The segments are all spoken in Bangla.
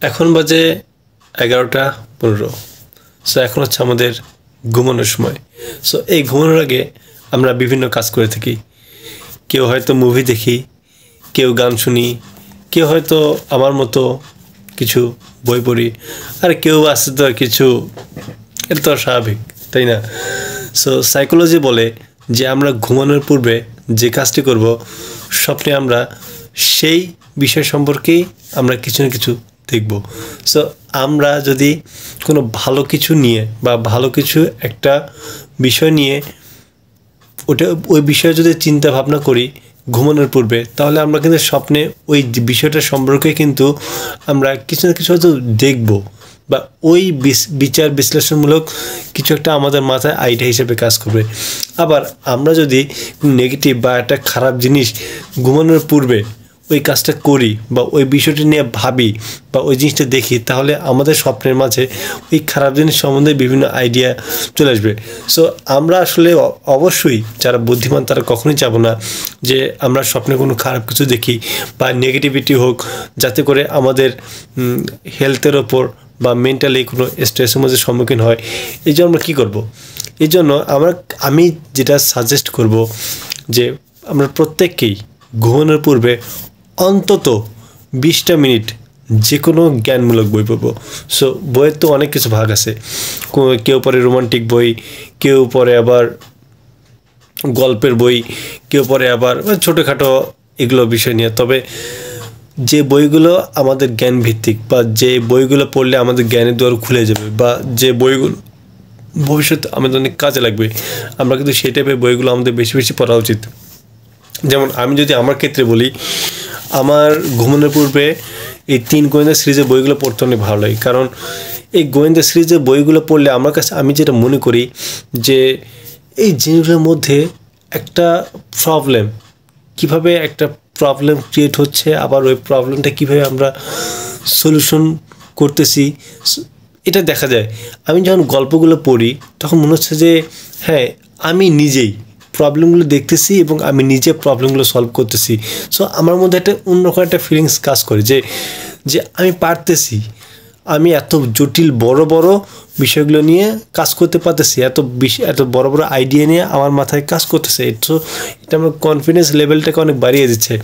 এখন বাজে 11:15। সো এখন হচ্ছে আমাদের ঘুমানোর সময়। সো এই ঘুমানোর আগে আমরা বিভিন্ন কাজ করে থাকি। কেউ হয়তো মুভি দেখি, কেউ গান শুনি, কেউ হয়তো আমার মতো কিছু বই পড়ি, আর কেউ আছে তো কিছু, এটা তো স্বাভাবিক, তাই না? সো সাইকোলজি বলে যে আমরা ঘুমানোর পূর্বে যে কাজটি করব, স্বপ্নে আমরা সেই বিষয় সম্পর্কেই আমরা কিছু না কিছু দেখব। সো আমরা যদি কোনো ভালো কিছু নিয়ে বা ভালো কিছু একটা বিষয় নিয়ে ওই বিষয়ে যদি চিন্তা ভাবনা করি ঘুমানোর পূর্বে, তাহলে আমরা কিন্তু স্বপ্নে ওই বিষয়টা সম্পর্কে কিন্তু আমরা কিছু না কিছু হয়তো দেখব, বা ওই বিচার বিশ্লেষণমূলক কিছু একটা আমাদের মাথায় আইডিয়া হিসেবে কাজ করবে। আবার আমরা যদি নেগেটিভ বা একটা খারাপ জিনিস ঘুমানোর পূর্বে ওই কাজটা করি বা ওই বিষয়টা নিয়ে ভাবি বা ওই জিনিসটা দেখি, তাহলে আমাদের স্বপ্নের মাঝে ওই খারাপ জিনিস সম্বন্ধে বিভিন্ন আইডিয়া চলে আসবে। সো আমরা আসলে অবশ্যই যারা বুদ্ধিমান তারা কখনোই চাবো না যে আমরা স্বপ্নে কোনো খারাপ কিছু দেখি বা নেগেটিভিটি হোক, যাতে করে আমাদের হেলথের ওপর বা মেন্টালি কোনো স্ট্রেসের মধ্যে সম্মুখীন হয়। এই জন্য আমরা কী করবো? এই জন্য আমি যেটা সাজেস্ট করব যে আমরা প্রত্যেককেই ঘুমানোর পূর্বে অন্তত 20টা মিনিট যে কোনো জ্ঞানমূলক বই পড়ব। সো বইয়ের তো অনেক কিছু ভাগ আছে। কেউ পড়ে রোমান্টিক বই, কেউ পড়ে আবার গল্পের বই, কেউ পড়ে আবার ছোটোখাটো এগুলো বিষয় নিয়ে। তবে যে বইগুলো আমাদের জ্ঞান ভিত্তিক বা যে বইগুলো পড়লে আমাদের জ্ঞানের দুয়ার খুলে যাবে বা যে বইগুলো ভবিষ্যতে আমাদের অনেক কাজে লাগবে, আমরা কিন্তু সেই টাইপের বইগুলো আমাদের বেশি বেশি পড়া উচিত। যেমন আমি যদি আমার ক্ষেত্রে বলি, আমার ঘুমানোর পূর্বে এই 3 গোয়েন্দা সিরিজের বইগুলো পড়তে অনেক ভালো লাগে। কারণ এই গোয়েন্দা সিরিজের বইগুলো পড়লে আমার কাছে, আমি যেটা মনে করি যে এই জিনিসগুলোর মধ্যে একটা প্রবলেম, কিভাবে একটা প্রবলেম ক্রিয়েট হচ্ছে, আবার ওই প্রবলেমটা কিভাবে আমরা সলিউশন করতেছি, এটা দেখা যায়। আমি যখন গল্পগুলো পড়ি তখন মনে হচ্ছে যে হ্যাঁ, আমি নিজেই প্রবলেমগুলো দেখতেছি এবং আমি নিজে প্রবলেমগুলো সলভ করতেছি। সো আমার মধ্যে একটা অন্যরকম একটা ফিলিংস কাজ করে যে আমি পারতেছি, আমি এত জটিল বড় বড় বিষয়গুলো নিয়ে কাজ করতে পারতেছি, এত বড় বড় আইডিয়া নিয়ে আমার মাথায় কাজ করতেছে। এটা আমার কনফিডেন্স লেভেলটাকে অনেক বাড়িয়ে দিচ্ছে।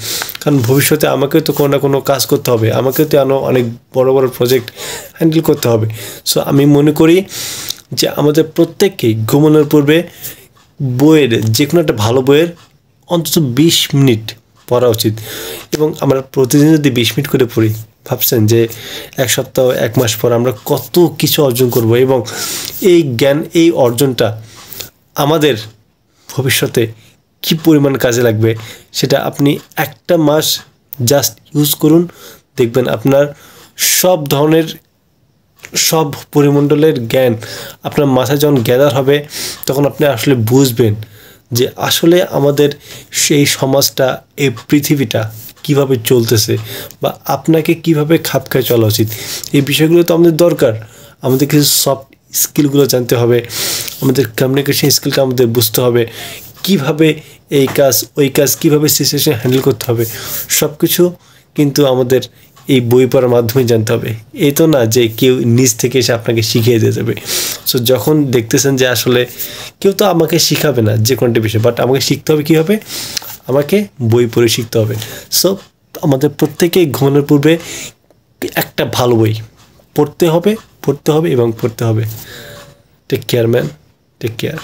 কারণ ভবিষ্যতে আমাকেও তো কোনো না কোনো কাজ করতে হবে, আমাকেও তো অনেক বড় বড় প্রজেক্ট হ্যান্ডেল করতে হবে। সো আমি মনে করি যে আমাদের প্রত্যেককেই ঘুমানোর পূর্বে বইয়ের যে কোনো একটা ভালো বইয়ের অন্তত 20 মিনিট পড়া উচিত। এবং আমরা প্রতিদিন যদি 20 মিনিট করে পড়ি, ভাবছেন যে 1 সপ্তাহ 1 মাস পর আমরা কত কিছু অর্জন করব, এবং এই জ্ঞান, এই অর্জনটা আমাদের ভবিষ্যতে কি পরিমাণ কাজে লাগবে সেটা আপনি 1টা মাস জাস্ট ইউজ করুন, দেখবেন আপনার সব পরিমণ্ডলের জ্ঞান আপনার মাথায় যখন গ্যাদার হবে, তখন আপনি আসলে বুঝবেন যে আসলে আমাদের সেই সমাজটা, এই পৃথিবীটা কিভাবে চলতেছে বা আপনাকে কিভাবে খাপ খায় চলা উচিত। এই বিষয়গুলো তো আমাদের দরকার। আমাদের কিছু সফট স্কিলগুলো জানতে হবে, আমাদের কমিউনিকেশন স্কিলটা আমাদের বুঝতে হবে, কিভাবে এই কাজ ওই কাজ কিভাবে সিচুয়েশন হ্যান্ডেল করতে হবে। সব কিছু কিন্তু আমাদের এই বই পড়ার মাধ্যমে জানতে হবে। এই তো না যে কেউ নিজ থেকে এসে আপনাকে শিখিয়ে দিয়ে যাবে। সো যখন দেখতেছেন যে আসলে কেউ তো আমাকে শিখাবে না যে কোনটা বিষয়, বাট আমাকে শিখতে হবে কীভাবে, আমাকে বই পড়ে শিখতে হবে। সো আমাদের প্রত্যেকেই ঘুমানোর পূর্বে একটা ভালো বই পড়তে হবে এবং পড়তে হবে। Take care man, take care.